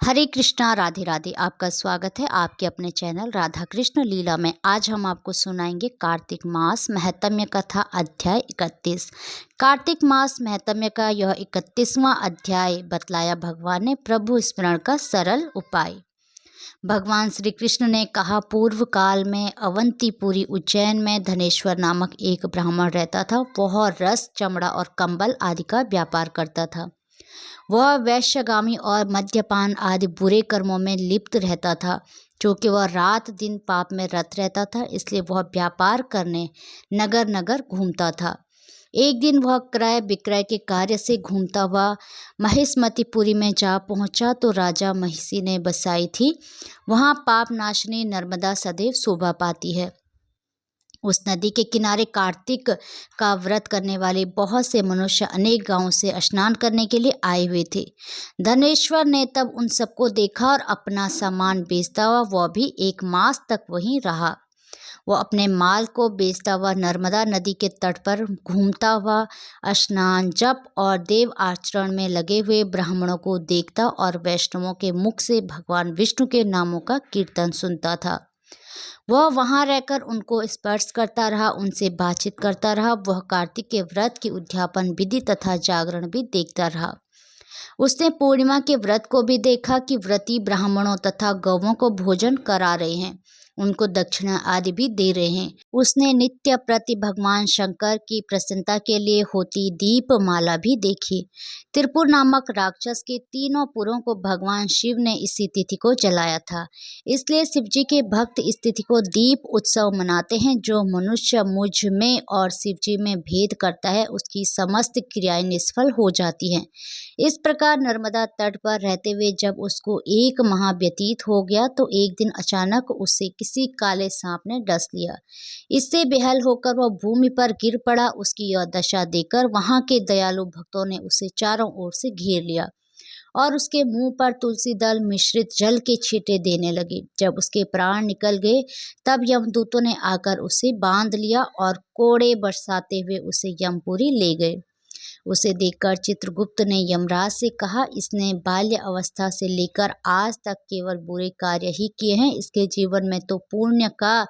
हरे कृष्णा राधे राधे। आपका स्वागत है आपके अपने चैनल राधा कृष्ण लीला में। आज हम आपको सुनाएंगे कार्तिक मास महत्म्य कथा अध्याय 31। कार्तिक मास महत्म्य का यह 31वां अध्याय बतलाया भगवान ने प्रभु स्मरण का सरल उपाय। भगवान श्री कृष्ण ने कहा, पूर्व काल में अवंतीपुरी उज्जैन में धनेश्वर नामक एक ब्राह्मण रहता था। वह रस, चमड़ा और कंबल आदि का व्यापार करता था। वह वैश्यगामी और मद्यपान आदि बुरे कर्मों में लिप्त रहता था। क्योंकि वह रात दिन पाप में रत रहता था, इसलिए वह व्यापार करने नगर नगर घूमता था। एक दिन वह क्रय विक्रय के कार्य से घूमता हुआ महिष्मतिपुरी में जा पहुंचा तो राजा महिषी ने बसाई थी। वहां पाप नाशनी नर्मदा सदैव शोभा पाती है। उस नदी के किनारे कार्तिक का व्रत करने वाले बहुत से मनुष्य अनेक गांवों से स्नान करने के लिए आए हुए थे। धनेश्वर ने तब उन सबको देखा और अपना सामान बेचता हुआ वह भी 1 मास तक वहीं रहा। वह अपने माल को बेचता हुआ नर्मदा नदी के तट पर घूमता हुआ स्नान, जप और देव आचरण में लगे हुए ब्राह्मणों को देखता और वैष्णवों के मुख से भगवान विष्णु के नामों का कीर्तन सुनता था। वह वहां रहकर उनको स्पर्श करता रहा, उनसे बातचीत करता रहा। वह कार्तिक के व्रत की उद्यापन विधि तथा जागरण भी देखता रहा। उसने पूर्णिमा के व्रत को भी देखा कि व्रती ब्राह्मणों तथा गौवों को भोजन करा रहे हैं, उनको दक्षिणा आदि भी दे रहे हैं। उसने नित्य प्रति भगवान शंकर की प्रसन्नता के लिए होती दीपमाला भी देखी। त्रिपुर नामक राक्षस के 3 पुरों को भगवान शिव ने इसी तिथि को जलाया था। इसलिए शिव जी के भक्त इस तिथि को दीप उत्सव मनाते हैं। जो मनुष्य मुझ में और शिव जी में भेद करता है, उसकी समस्त क्रियाएं निष्फल हो जाती हैं। इस प्रकार नर्मदा तट पर रहते हुए जब उसको 1 माह व्यतीत हो गया तो एक दिन अचानक उसे किसी काले सांप ने डस लिया। इससे बेहाल होकर वह भूमि पर गिर पड़ा। उसकी यह दशा देखकर वहां के दयालु भक्तों ने उसे चारों ओर से घेर लिया और उसके मुंह पर तुलसी दल मिश्रित जल के छींटे देने लगे। जब उसके प्राण निकल गए तब यमदूतों ने आकर उसे बांध लिया और कोड़े बरसाते हुए उसे यमपुरी ले गए। उसे देखकर चित्रगुप्त ने यमराज से कहा, इसने बाल्य अवस्था से लेकर आज तक केवल बुरे कार्य ही किए हैं। इसके जीवन में तो पुण्य का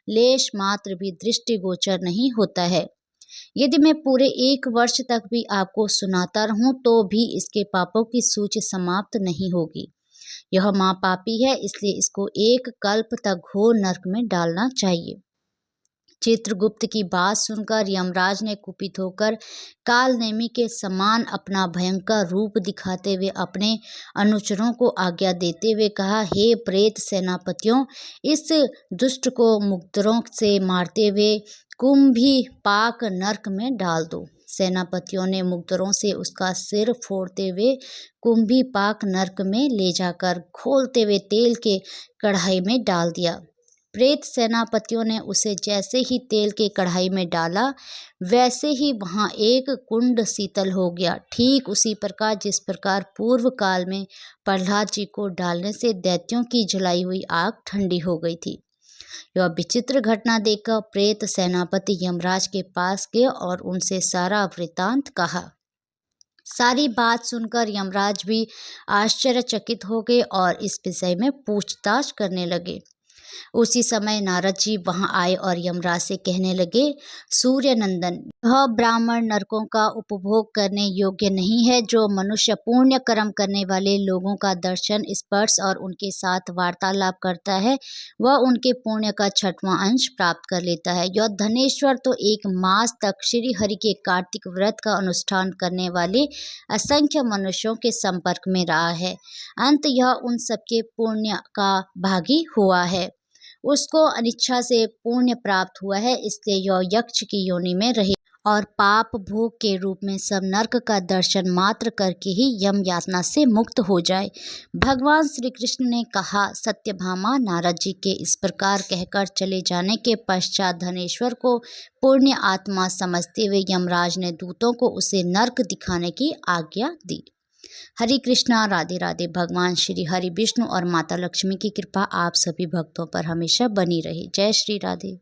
लेश मात्र भी दृष्टिगोचर नहीं होता है। यदि मैं पूरे 1 वर्ष तक भी आपको सुनाता रहूं तो भी इसके पापों की सूची समाप्त नहीं होगी। यह महापापी है, इसलिए इसको 1 कल्प तक घोर नरक में डालना चाहिए। चित्रगुप्त की बात सुनकर यमराज ने कुपित होकर कालनेमी के समान अपना भयंकर रूप दिखाते हुए अपने अनुचरों को आज्ञा देते हुए कहा, हे प्रेत सेनापतियों, इस दुष्ट को मुग्धरों से मारते हुए कुंभी पाक नरक में डाल दो। सेनापतियों ने मुग्धरों से उसका सिर फोड़ते हुए कुंभी पाक नरक में ले जाकर खोलते हुए तेल के कढ़ाई में डाल दिया। प्रेत सेनापतियों ने उसे जैसे ही तेल के कढ़ाई में डाला, वैसे ही वहां एक कुंड शीतल हो गया। ठीक उसी प्रकार जिस प्रकार पूर्व काल में प्रहलाद जी को डालने से दैत्यों की जलाई हुई आग ठंडी हो गई थी। यह विचित्र घटना देखकर प्रेत सेनापति यमराज के पास गए और उनसे सारा वृतांत कहा। सारी बात सुनकर यमराज भी आश्चर्यचकित हो गए और इस विषय में पूछताछ करने लगे। उसी समय नारद जी वहां आए और यमराज से कहने लगे, सूर्य नंदन, यह ब्राह्मण नरकों का उपभोग करने योग्य नहीं है। जो मनुष्य पुण्य कर्म करने वाले लोगों का दर्शन, स्पर्श और उनके साथ वार्तालाप करता है, वह उनके पुण्य का 6वां अंश प्राप्त कर लेता है। यह धनेश्वर तो 1 मास तक श्री हरि के कार्तिक व्रत का अनुष्ठान करने वाले असंख्य मनुष्यों के संपर्क में रहा है। अंत यह उन सबके पुण्य का भागी हुआ है। उसको अनिच्छा से पुण्य प्राप्त हुआ है, इसलिए यह यक्ष की योनि में रहे और पाप भोग के रूप में सब नरक का दर्शन मात्र करके ही यम यातना से मुक्त हो जाए। भगवान श्री कृष्ण ने कहा, सत्यभामा नारद जी के इस प्रकार कहकर चले जाने के पश्चात धनेश्वर को पुण्य आत्मा समझते हुए यमराज ने दूतों को उसे नरक दिखाने की आज्ञा दी। हरे कृष्णा राधे राधे। भगवान श्री हरि विष्णु और माता लक्ष्मी की कृपा आप सभी भक्तों पर हमेशा बनी रहे। जय श्री राधे।